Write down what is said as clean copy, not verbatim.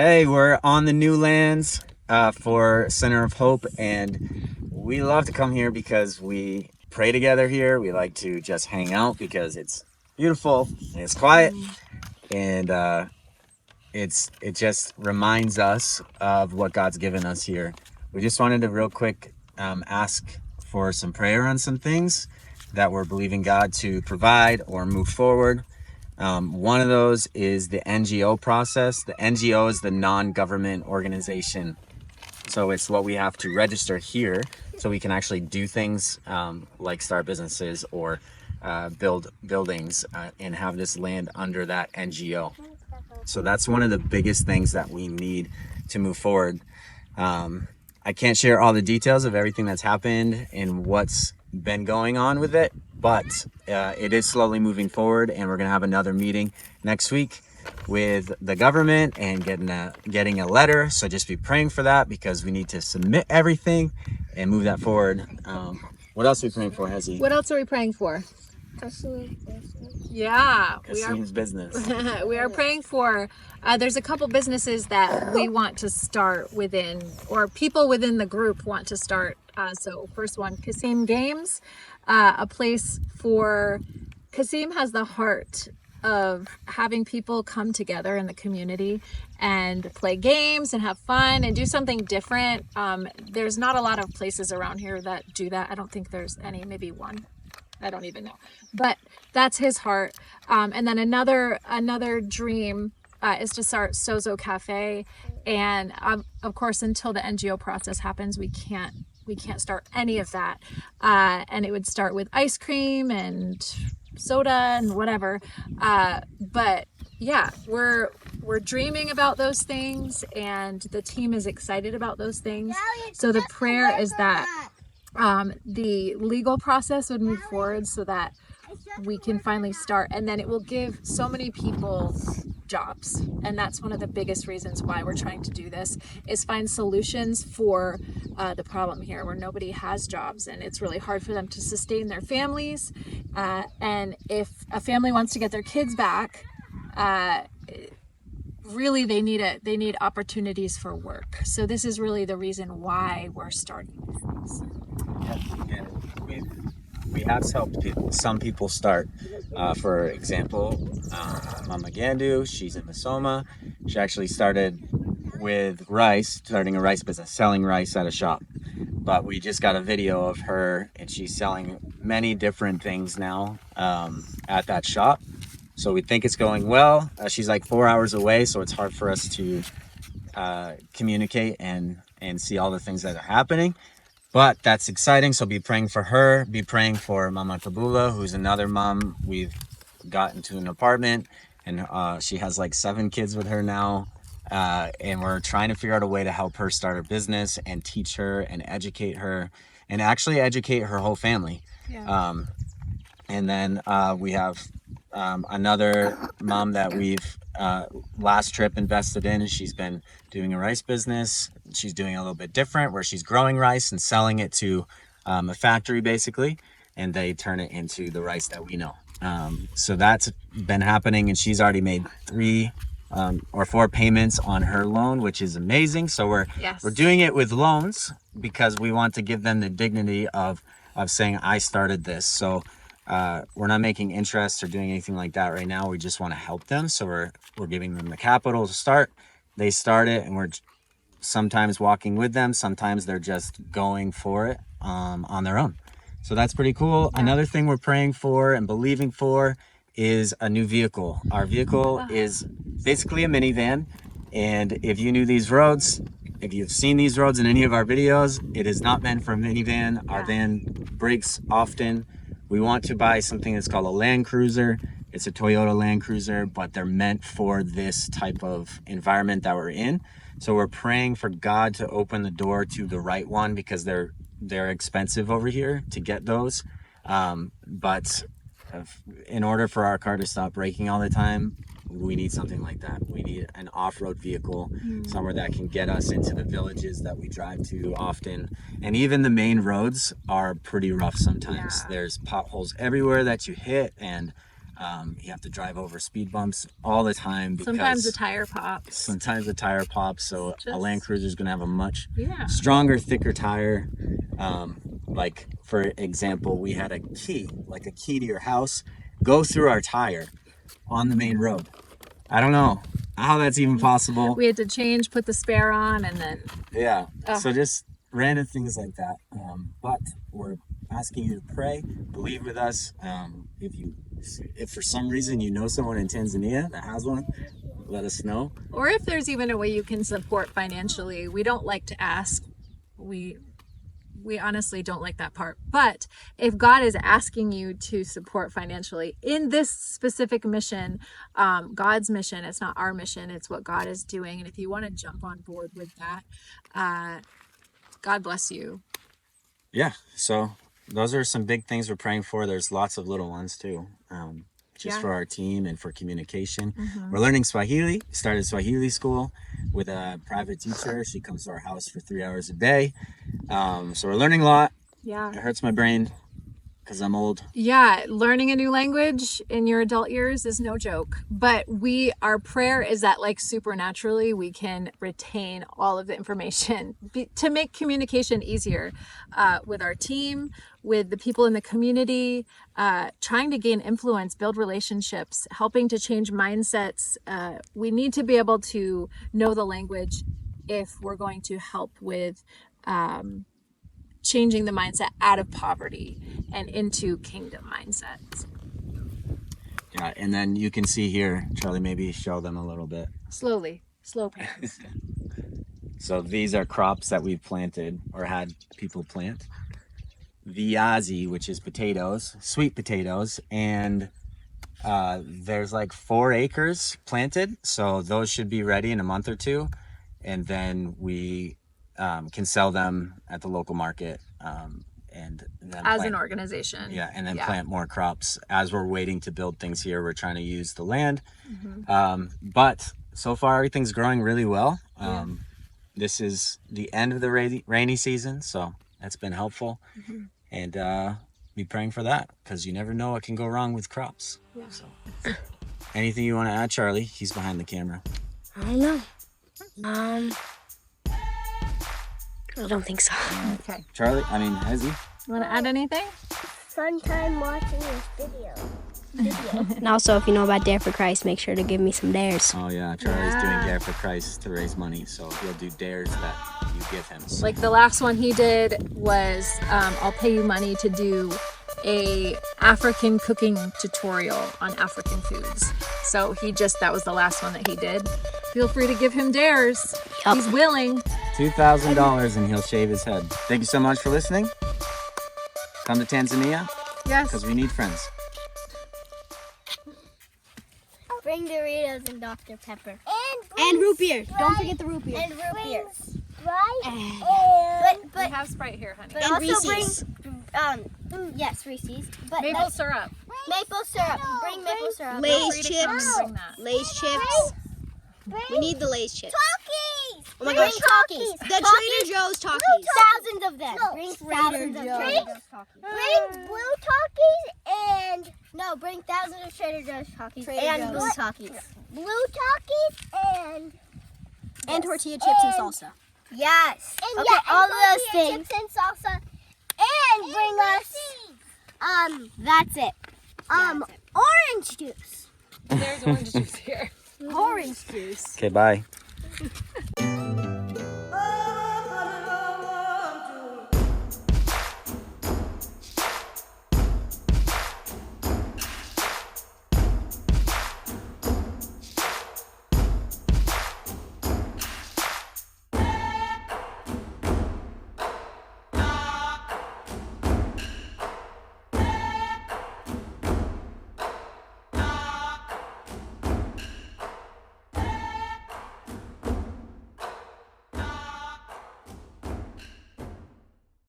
Hey, we're on the new lands for Center of Hope, and we love to come here because we pray together here. We like to just hang out because it's beautiful and it's quiet, and it just reminds us of what God's given us here. We just wanted to real quick ask for some prayer on some things that we're believing God to provide or move forward. One of those is the NGO process. The NGO is the non-government organization. So it's what we have to register here so we can actually do things like start businesses or build buildings and have this land under that NGO. So that's one of the biggest things that we need to move forward. I can't share all the details of everything that's happened and what's been going on with it, but it is slowly moving forward, and we're going to have another meeting next week with the government and getting a letter. So just be praying for that because we need to submit everything and move that forward. What else are we praying for, Hezi? What else are we praying for? Yeah, Kasim's business. We are praying for, there's a couple businesses that we want to start within, or people within the group want to start. So first one, Kasim Games, a place for, Kasim has the heart of having people come together in the community and play games and have fun and do something different. There's not a lot of places around here that do that. I don't think there's any, maybe one. I don't even know, but that's his heart. And then another dream is to start Sozo Cafe, and of course, until the NGO process happens, we can't start any of that. And it would start with ice cream and soda and whatever. But yeah, we're dreaming about those things, and the team is excited about those things. So the prayer is that the legal process would move forward so that we can finally start, and then it will give so many people jobs. And that's one of the biggest reasons why we're trying to do this, is find solutions for the problem here where nobody has jobs and it's really hard for them to sustain their families. And if a family wants to get their kids back, really they need opportunities for work. So this is really the reason why we're starting this. And we have helped some people start. For example, Mama Gandu, she's in Misoma. She actually started with rice, starting a rice business, selling rice at a shop. But we just got a video of her, and she's selling many different things now at that shop. So we think it's going well. She's like 4 hours away, so it's hard for us to communicate and see all the things that are happening. But that's exciting. So be praying for her. Be praying for Mama Tabula, who's another mom. We've gotten to an apartment, and she has like 7 kids with her now. And we're trying to figure out a way to help her start a business and teach her and educate her and actually educate her whole family. Yeah. And then we have another mom that we've last trip invested in. She's been doing a rice business. She's doing a little bit different, where she's growing rice and selling it to a factory basically, and they turn it into the rice that we know. So that's been happening, and she's already made 3 or 4 payments on her loan, which is amazing. So we're doing it with loans because we want to give them the dignity of saying, I started this. So we're not making interest or doing anything like that right now. We just want to help them. So we're giving them the capital to start. They start it, and we're sometimes walking with them. Sometimes they're just going for it on their own. So that's pretty cool. Yeah. Another thing we're praying for and believing for is a new vehicle. Our vehicle is basically a minivan. And if you knew these roads, if you've seen these roads in any of our videos, it is not meant for a minivan. Our van breaks often. We want to buy something that's called a Land Cruiser. It's a Toyota Land Cruiser, but they're meant for this type of environment that we're in. So we're praying for God to open the door to the right one, because they're expensive over here to get those. But in order for our car to stop breaking all the time, we need something like that. We need an off-road vehicle, somewhere that can get us into the villages that we drive to often. And even the main roads are pretty rough sometimes. There's potholes everywhere that you hit, and You have to drive over speed bumps all the time because Sometimes the tire pops. sometimes the tire pops. So a Land Cruiser is going to have a much Yeah. stronger, thicker tire. Like for example, we had a key to your house, go through our tire on the main road. I don't know how that's even possible. We had to change, put the spare on, and then Yeah. So just random things like that. But we're asking you to pray, believe with us. If for some reason you know someone in Tanzania that has one, let us know. or if there's even a way you can support financially. We don't like to ask. We honestly don't like that part. But if God is asking you to support financially in this specific mission, God's mission, it's not our mission, it's what God is doing. And if you want to jump on board with that, God bless you. Yeah. So those are some big things we're praying for. There's lots of little ones too. For our team and for communication. We're learning Swahili. Started Swahili school with a private teacher. She comes to our house for 3 hours a day. So we're learning a lot. Yeah. It hurts my brain because I'm old. Yeah, learning a new language in your adult years is no joke. But our prayer is that like supernaturally we can retain all of the information to make communication easier with our team, with the people in the community, trying to gain influence, build relationships, helping to change mindsets. We need to be able to know the language if we're going to help with changing the mindset out of poverty and into kingdom mindsets. Yeah, and then you can see here, Charlie, maybe show them a little bit. Slowly, slow pace. So these are crops that we've planted or had people plant. Viazi, which is potatoes, sweet potatoes, and there's like 4 acres planted. So those should be ready in a month or two. And then we can sell them at the local market and then as an organization. Yeah, and then plant more crops. As we're waiting to build things here, we're trying to use the land. But so far, everything's growing really well. This is the end of the rainy season, so that's been helpful. And be praying for that, because you never know what can go wrong with crops. Yeah. So, anything you want to add, Charlie? He's behind the camera. I don't know. I don't think so. Okay. Charlie, Hezzy? You want to add anything? Fun time watching this video. And also, if you know about Dare for Christ, make sure to give me some dares. Oh yeah, Charlie's doing Dare for Christ to raise money, so he'll do dares that you give him. Like the last one he did was, I'll pay you money to do a African cooking tutorial on African foods. So that was the last one that he did. Feel free to give him dares. Yep. He's willing. $2,000 and he'll shave his head. Thank you so much for listening. Come to Tanzania, Yes. because we need friends. Bring Doritos and Dr. Pepper. And root beer. Don't forget the root beer. And root beer. Right? We have Sprite here, honey. But And also Reese's. bring, yes, Reese's. But Maple syrup. maple syrup. Bring maple syrup. Lay's Free to come and chips. bring that. Lay's chips. We need the Lay's chips. Talkies! Oh my Bring gosh. Talkies! The Trader Joe's Talkies. Thousands of them. Bring thousands of Trader Joe's Talkies. Bring blue Talkies and... No, bring thousands of Trader Joe's Talkies and blue Talkies. Blue Talkies And tortilla chips and salsa. Yes. And okay, all of those things. Chips and salsa. And bring us... That's it. Orange juice. There's orange juice here. Orange juice. Okay, bye.